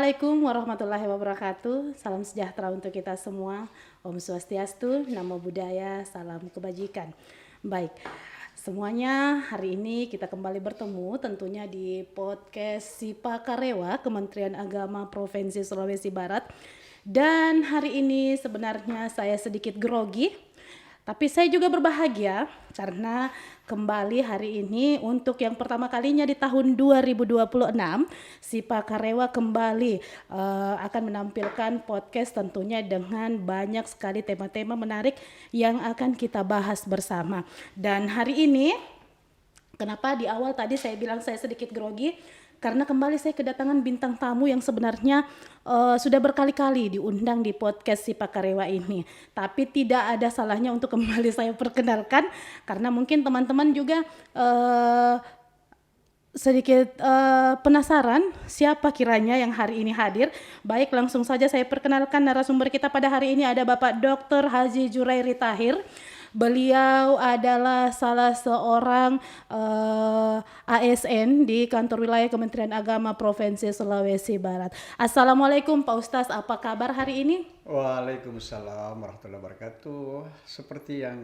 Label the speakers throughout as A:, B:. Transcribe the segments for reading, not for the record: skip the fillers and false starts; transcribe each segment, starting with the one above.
A: Assalamualaikum warahmatullahi wabarakatuh. Salam sejahtera untuk kita semua. Om Swastiastu, Namo Buddhaya, salam kebajikan. Baik, semuanya hari ini kita kembali bertemu tentunya di podcast Sipa Karewa, Kementerian Agama Provinsi Sulawesi Barat. Dan hari ini sebenarnya saya sedikit grogi, tapi saya juga berbahagia karena kembali hari ini untuk yang pertama kalinya di tahun 2026 Sipa Karewa kembali akan menampilkan podcast tentunya dengan banyak sekali tema-tema menarik yang akan kita bahas bersama. Dan hari ini kenapa di awal tadi saya bilang saya sedikit grogi? Karena kembali saya kedatangan bintang tamu yang sebenarnya sudah berkali-kali diundang di podcast Sipa Karewa ini. Tapi tidak ada salahnya untuk kembali saya perkenalkan karena mungkin teman-teman juga sedikit penasaran siapa kiranya yang hari ini hadir. Baik, langsung saja saya perkenalkan narasumber kita pada hari ini ada Bapak Dr. Haji Jurairi Tahir. Beliau adalah salah seorang ASN di kantor wilayah Kementerian Agama Provinsi Sulawesi Barat. Assalamualaikum Pak Ustaz, apa kabar hari ini?
B: Waalaikumsalam warahmatullahi wabarakatuh. Seperti yang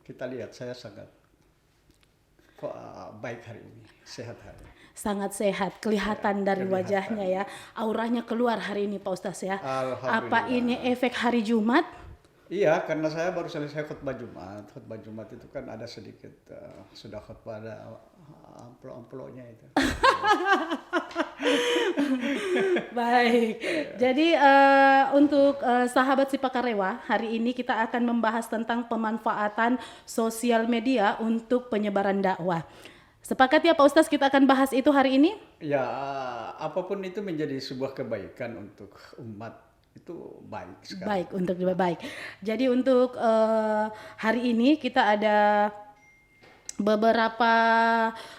B: kita lihat, saya sangat baik hari ini, sehat hari ini.
A: Sangat sehat, kelihatan dari wajahnya ya. Auranya keluar hari ini Pak Ustaz ya. Apa ini efek hari Jumat?
B: Iya, karena saya baru selesai khutbah Jumat. Khutbah Jumat itu kan ada sedikit sudah khutbah ada amplop-amplopnya itu.
A: Baik, jadi untuk sahabat Sipa Karewa, hari ini kita akan membahas tentang pemanfaatan sosial media untuk penyebaran dakwah. Sepakat ya Pak Ustaz kita akan bahas itu hari ini?
B: Ya, apapun itu menjadi sebuah kebaikan untuk umat. Itu baik sekali.
A: Baik, untuk baik. Jadi untuk hari ini kita ada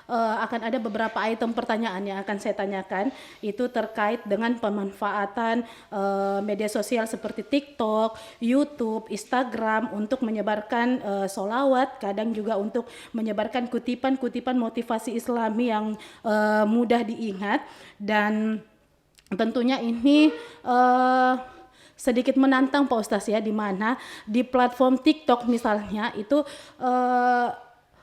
A: akan ada beberapa item pertanyaan yang akan saya tanyakan. Itu terkait dengan pemanfaatan media sosial seperti TikTok, YouTube, Instagram untuk menyebarkan sholawat, kadang juga untuk menyebarkan kutipan-kutipan motivasi Islami yang mudah diingat. Dan tentunya ini sedikit menantang Pak Ustaz ya, di mana di platform TikTok misalnya itu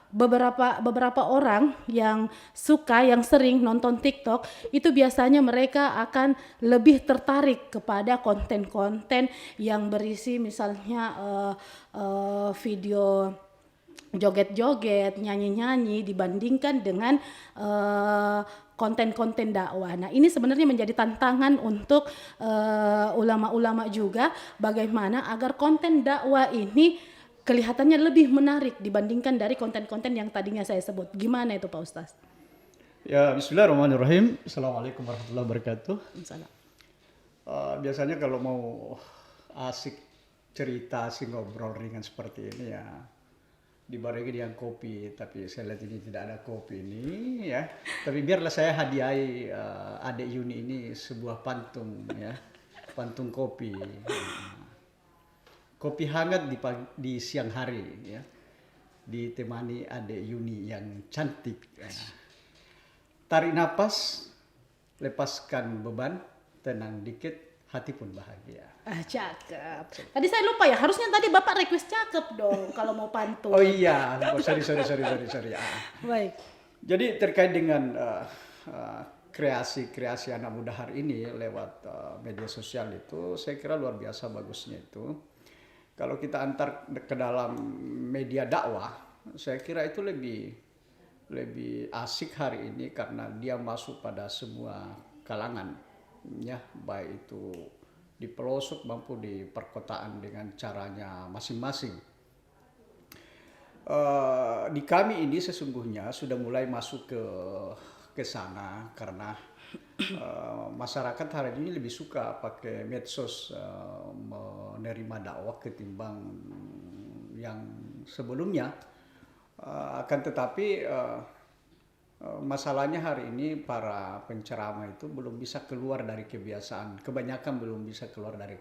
A: beberapa orang yang sering nonton TikTok itu biasanya mereka akan lebih tertarik kepada konten-konten yang berisi misalnya video joget-joget, nyanyi-nyanyi dibandingkan dengan konten-konten dakwah. Nah, ini sebenarnya menjadi tantangan untuk ulama-ulama juga bagaimana agar konten dakwah ini kelihatannya lebih menarik dibandingkan dari konten-konten yang tadinya saya sebut. Gimana itu Pak Ustaz?
B: Ya, bismillahirrahmanirrahim. Assalamualaikum warahmatullahi wabarakatuh. Biasanya kalau mau asik cerita, asik ngobrol ringan seperti ini ya dibarengi dengan kopi, tapi saya lihat ini tidak ada kopi ini ya. Tapi biarlah saya hadiahi adik Yuni ini sebuah pantung ya, pantung kopi. Kopi hangat di siang hari ya, ditemani adik Yuni yang cantik. Ya. Tarik napas, lepaskan beban, tenang dikit, hati pun bahagia.
A: Cakep. Tadi saya lupa ya, harusnya tadi Bapak request cakep dong kalau mau pantun.
B: Oh iya, sorry.
A: Baik.
B: Jadi terkait dengan kreasi anak muda hari ini lewat media sosial itu, saya kira luar biasa bagusnya itu. Kalau kita antar ke dalam media dakwah, saya kira itu lebih asik hari ini karena dia masuk pada semua kalangan, ya, baik itu di pelosok maupun di perkotaan dengan caranya masing-masing. Di kami ini sesungguhnya sudah mulai masuk ke sana karena masyarakat hari ini lebih suka pakai medsos menerima dakwah ketimbang yang sebelumnya. Akan tetapi masalahnya hari ini para penceramah itu belum bisa keluar dari kebiasaan. Kebanyakan belum bisa keluar dari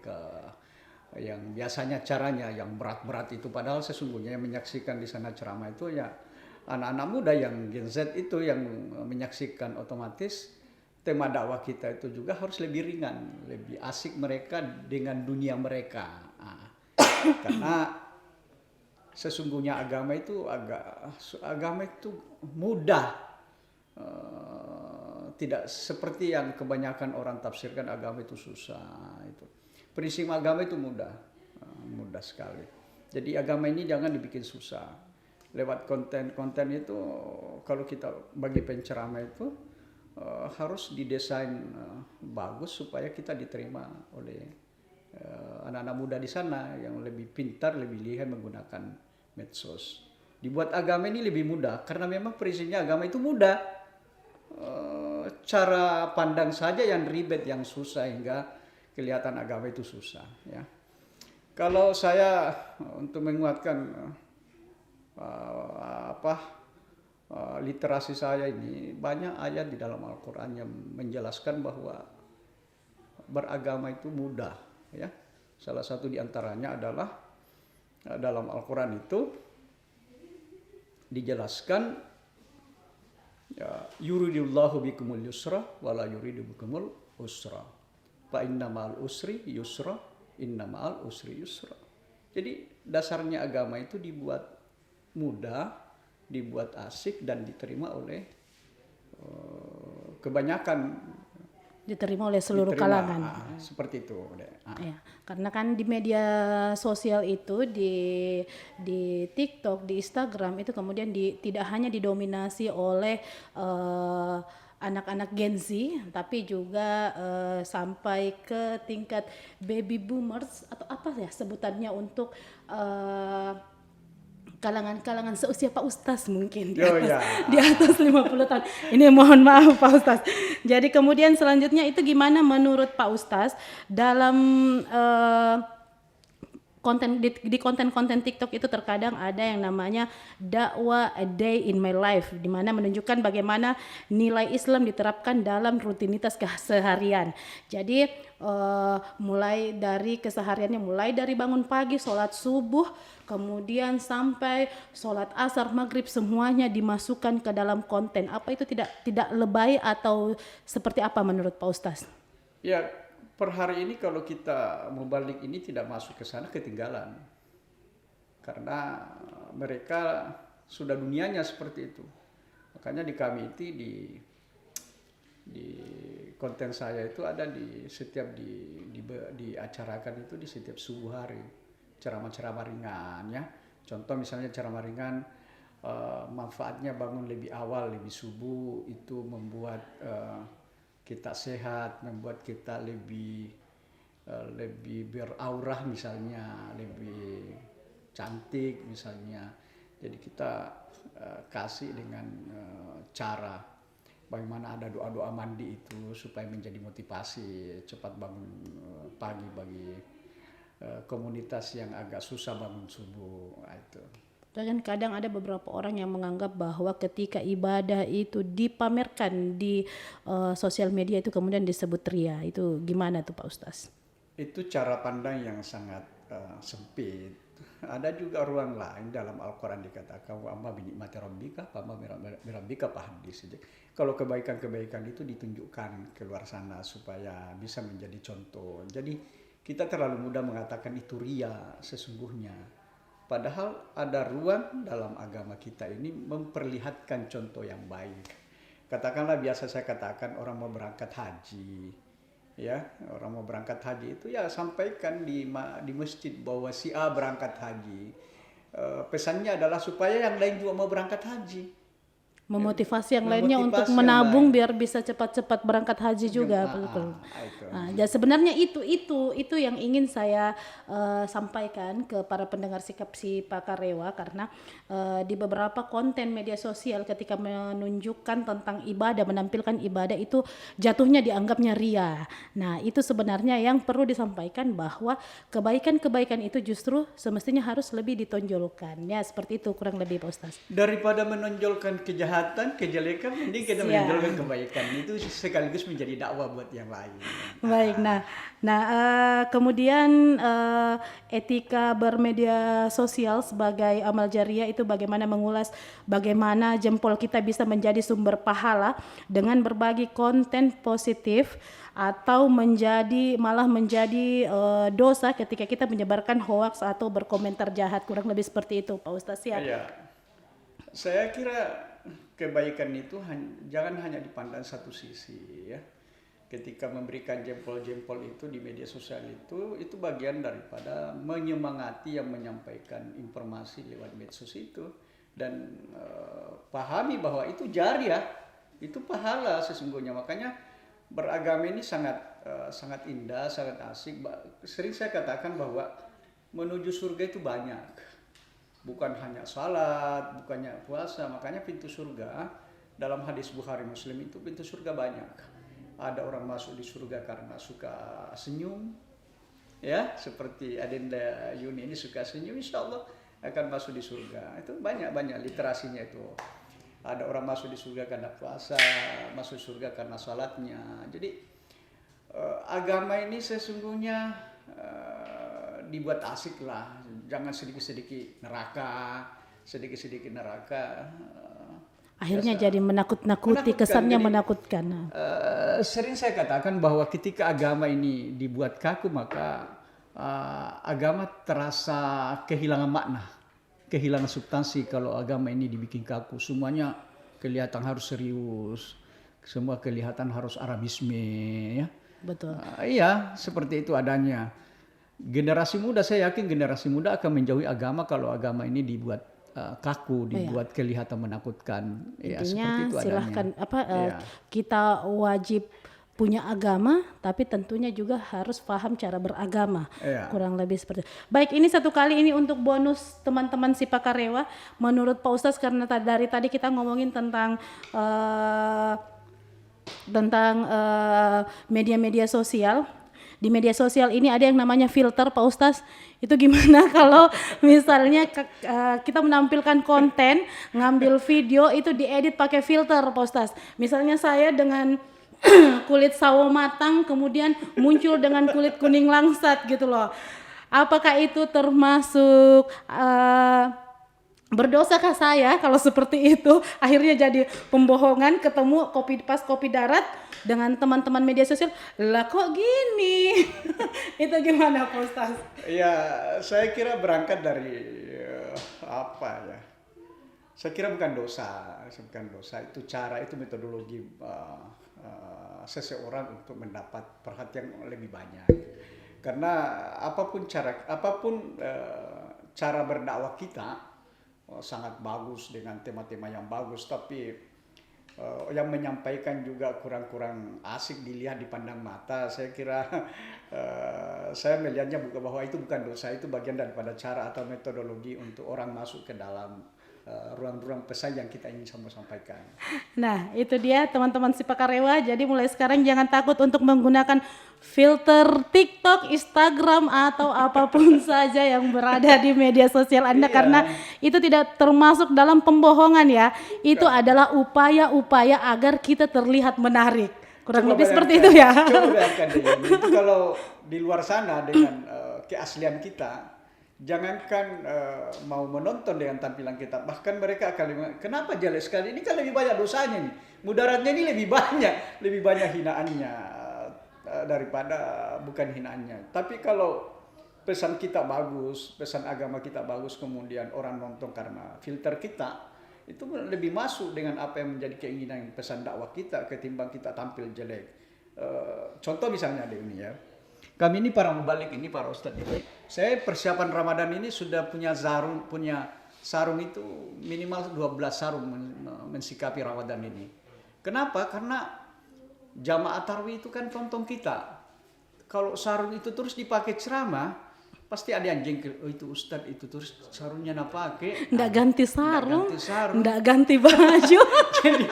B: yang biasanya caranya yang berat-berat itu. Padahal sesungguhnya yang menyaksikan di sana ceramah itu ya anak-anak muda yang Gen Z itu yang menyaksikan otomatis tema dakwah kita itu juga harus lebih ringan, lebih asik mereka dengan dunia mereka. Karena sesungguhnya agama itu mudah, tidak seperti yang kebanyakan orang tafsirkan agama itu susah. Itu prinsip agama itu mudah, mudah sekali. Jadi agama ini jangan dibikin susah. Lewat konten-konten itu, kalau kita bagi penceramah itu harus didesain bagus supaya kita diterima oleh anak-anak muda di sana yang lebih pintar, lebih lihai menggunakan medsos. Dibuat agama ini lebih mudah karena memang prinsipnya agama itu mudah. Cara pandang saja yang ribet, yang susah, hingga kelihatan agama itu susah. Ya. Kalau saya untuk menguatkan literasi saya ini, banyak ayat di dalam Al-Quran yang menjelaskan bahwa beragama itu mudah. Ya. Salah satu di antaranya adalah dalam Al-Quran itu dijelaskan, yuridullahu bikumul yusra wala yuridu bikumul usra. Fa inna ma'al usri yusra, inna ma'al usri yusra. Jadi dasarnya agama itu dibuat mudah, dibuat asik, dan diterima oleh kebanyakan,
A: diterima oleh seluruh kalangan.
B: Seperti itu.
A: Ya, karena kan di media sosial itu, di TikTok, di Instagram itu kemudian tidak hanya didominasi oleh anak-anak Gen Z, tapi juga sampai ke tingkat baby boomers atau apa ya sebutannya untuk kalangan seusia Pak Ustaz mungkin di atas 50 tahun. Ini mohon maaf Pak Ustaz. Jadi kemudian selanjutnya itu gimana menurut Pak Ustaz dalam di konten-konten TikTok itu terkadang ada yang namanya dakwah a day in my life, di mana menunjukkan bagaimana nilai Islam diterapkan dalam rutinitas keseharian. Jadi mulai dari kesehariannya, mulai dari bangun pagi, sholat subuh, kemudian sampai sholat asar, maghrib, semuanya dimasukkan ke dalam konten. Apa itu tidak lebay atau seperti apa menurut Pak Ustaz?
B: Ya, per hari ini kalau kita membalik ini tidak masuk ke sana, ketinggalan. Karena mereka sudah dunianya seperti itu. Makanya di kami itu di konten saya itu ada di setiap diacarakan itu di setiap subuh hari. Ceramah-ceramah ringan ya. Contoh misalnya ceramah ringan, manfaatnya bangun lebih awal, lebih subuh, itu membuat kita sehat, membuat kita lebih beraurah misalnya, lebih cantik misalnya. Jadi kita kasih dengan cara bagaimana ada doa-doa mandi itu supaya menjadi motivasi cepat bangun pagi bagi komunitas yang agak susah bangun subuh. Itu.
A: Dan kadang ada beberapa orang yang menganggap bahwa ketika ibadah itu dipamerkan di sosial media itu kemudian disebut ria. Itu gimana tuh Pak Ustaz?
B: Itu cara pandang yang sangat sempit. Ada juga ruang lain dalam Al-Quran dikatakan wa amma bi ni'mati rabbika fa amma bi rabbika fahaddits. Kalau kebaikan-kebaikan itu ditunjukkan ke luar sana supaya bisa menjadi contoh. Jadi kita terlalu mudah mengatakan itu ria sesungguhnya. Padahal ada ruang dalam agama kita ini memperlihatkan contoh yang baik. Katakanlah biasa saya katakan orang mau berangkat haji, ya orang mau berangkat haji itu ya sampaikan di masjid bahwa si A berangkat haji. Pesannya adalah supaya yang lain juga mau berangkat haji.
A: Memotivasi yang lainnya untuk menabung biar bisa cepat-cepat berangkat haji juga. Nah, jadi sebenarnya itu yang ingin saya sampaikan ke para pendengar sikap si Pak Karewa, karena di beberapa konten media sosial ketika menunjukkan tentang ibadah, menampilkan ibadah itu jatuhnya dianggapnya ria. Nah, itu sebenarnya yang perlu disampaikan bahwa kebaikan-kebaikan itu justru semestinya harus lebih ditonjolkan. Ya, seperti itu kurang lebih Pak Ustaz.
B: Daripada menonjolkan kejahatan kejahatan, kejelekan, mending kita
A: Siap.
B: menonjolkan kebaikan. Itu sekaligus menjadi dakwah buat yang lain.
A: Baik, kemudian etika bermedia sosial sebagai amal jariah itu bagaimana mengulas bagaimana jempol kita bisa menjadi sumber pahala dengan berbagi konten positif atau malah menjadi dosa ketika kita menyebarkan hoaks atau berkomentar jahat, kurang lebih seperti itu, Pak Ustadz. Siap.
B: Iya, saya kira kebaikan itu jangan hanya dipandang satu sisi ya. Ketika memberikan jempol-jempol itu di media sosial itu bagian daripada menyemangati yang menyampaikan informasi lewat medsos itu, dan pahami bahwa itu jariah, itu pahala sesungguhnya. Makanya beragama ini sangat indah, sangat asik. Sering saya katakan bahwa menuju surga itu banyak. Bukan hanya salat, bukannya puasa. Makanya pintu surga dalam hadis Bukhari Muslim itu pintu surga banyak. Ada orang masuk di surga karena suka senyum, ya seperti Adinda Yuni ini suka senyum, insya Allah akan masuk di surga. Itu banyak literasinya itu. Ada orang masuk di surga karena puasa, masuk surga karena salatnya. Jadi agama ini sesungguhnya dibuat asik lah, jangan sedikit-sedikit neraka.
A: Akhirnya jadi menakut-nakuti, kesannya
B: Jadi,
A: menakutkan.
B: sering saya katakan bahwa ketika agama ini dibuat kaku, maka agama terasa kehilangan makna, kehilangan substansi. Kalau agama ini dibikin kaku, semuanya kelihatan harus serius, semua kelihatan harus Arabisme, ya.
A: Betul.
B: Iya, seperti itu adanya. Generasi muda, saya yakin generasi muda akan menjauhi agama kalau agama ini dibuat kaku, dibuat kelihatan menakutkan. Ya,
A: Intinya
B: seperti itu
A: silahkan
B: adanya.
A: kita wajib punya agama, tapi tentunya juga harus paham cara beragama.
B: Iya.
A: Kurang lebih seperti itu. Baik, ini satu kali ini untuk bonus teman-teman Sipakarewa. Menurut Pak Ustadz, karena dari tadi kita ngomongin tentang media-media sosial. Di media sosial ini ada yang namanya filter, Pak Ustadz. Itu gimana kalau misalnya kita menampilkan konten, ngambil video itu diedit pakai filter, Pak Ustadz. Misalnya saya dengan kulit sawo matang kemudian muncul dengan kulit kuning langsat gitu loh. Apakah itu termasuk berdosakah saya kalau seperti itu? Akhirnya jadi pembohongan, ketemu kopi darat dengan teman-teman media sosial, lah kok gini? Itu gimana, Pak Ustaz?
B: Ya, saya kira berangkat dari apa ya? Saya kira bukan dosa, itu cara, itu metodologi seseorang untuk mendapat perhatian lebih banyak. Karena apapun cara berdakwah kita sangat bagus dengan tema-tema yang bagus, tapi yang menyampaikan juga kurang asik dilihat, dipandang mata. Saya kira saya melihatnya bahwa itu bukan dosa, itu bagian daripada cara atau metodologi untuk orang masuk ke dalam ruang-ruang pesan yang kita ingin sampaikan.
A: Nah, itu dia teman-teman Sipakarewa. Jadi mulai sekarang jangan takut untuk menggunakan filter TikTok, Instagram atau apapun saja yang berada di media sosial Anda, karena itu tidak termasuk dalam pembohongan ya. Itu adalah upaya-upaya agar kita terlihat menarik. Kurang lebih seperti itu ya.
B: Coba bayangkan itu kalau di luar sana dengan keaslian kita, jangankan mau menonton dengan tampilan kita, bahkan mereka akan kenapa jelek sekali, ini kan lebih banyak dosanya nih, mudaratnya ini lebih banyak hinaannya daripada bukan hinaannya. Tapi kalau pesan kita bagus, pesan agama kita bagus, kemudian orang nonton karena filter kita, itu lebih masuk dengan apa yang menjadi keinginan pesan dakwah kita ketimbang kita tampil jelek. Contoh misalnya ada ini ya, kami ini para mubalik ini, para ustadz ini, saya persiapan Ramadan ini sudah punya sarung itu minimal 12 sarung mensikapi Ramadan ini. Kenapa? Karena jamaah tarawih itu kan tonton kita. Kalau sarung itu terus dipakai ceramah, pasti ada yang jengkel, oh itu ustadz itu terus sarungnya nak pakai,
A: nggak ganti sarung,
B: sarung,
A: nggak ganti baju.
B: jadi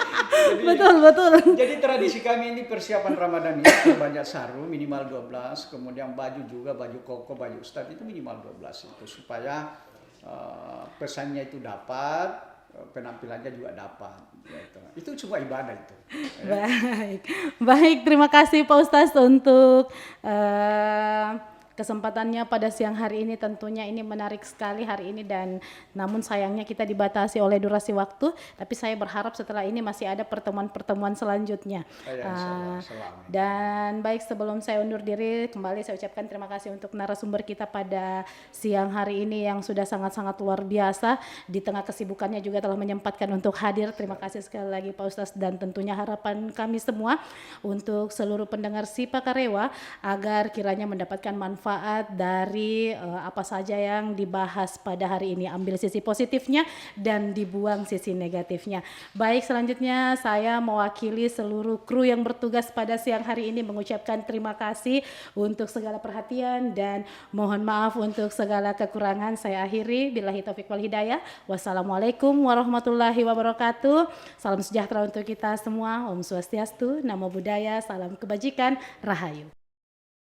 A: betul.
B: Jadi tradisi kami ini persiapan Ramadan ini banyak sarung minimal 12, kemudian baju juga, baju koko, baju ustadz itu minimal 12 itu, supaya pesannya itu dapat, penampilannya juga dapat. Gitu. Itu cuma ibadah itu.
A: Baik, baik. Terima kasih Pak Ustadz untuk kesempatannya pada siang hari ini. Tentunya ini menarik sekali hari ini, dan namun sayangnya kita dibatasi oleh durasi waktu. Tapi saya berharap setelah ini masih ada pertemuan-pertemuan selanjutnya.
B: Insyaallah, selamat.
A: Dan baik, sebelum saya undur diri, kembali saya ucapkan terima kasih untuk narasumber kita pada siang hari ini yang sudah sangat-sangat luar biasa. Di tengah kesibukannya juga telah menyempatkan untuk hadir. Terima kasih sekali lagi Pak Ustadz, dan tentunya harapan kami semua untuk seluruh pendengar Sipa Karewa agar kiranya mendapatkan manfaat dari apa saja yang dibahas pada hari ini. Ambil sisi positifnya dan dibuang sisi negatifnya. Baik, selanjutnya saya mewakili seluruh kru yang bertugas pada siang hari ini mengucapkan terima kasih untuk segala perhatian dan mohon maaf untuk segala kekurangan. Saya akhiri, billahi taufiq wal hidayah. Wassalamualaikum warahmatullahi wabarakatuh. Salam sejahtera untuk kita semua. Om Swastiastu, Namo Buddhaya, salam kebajikan, Rahayu.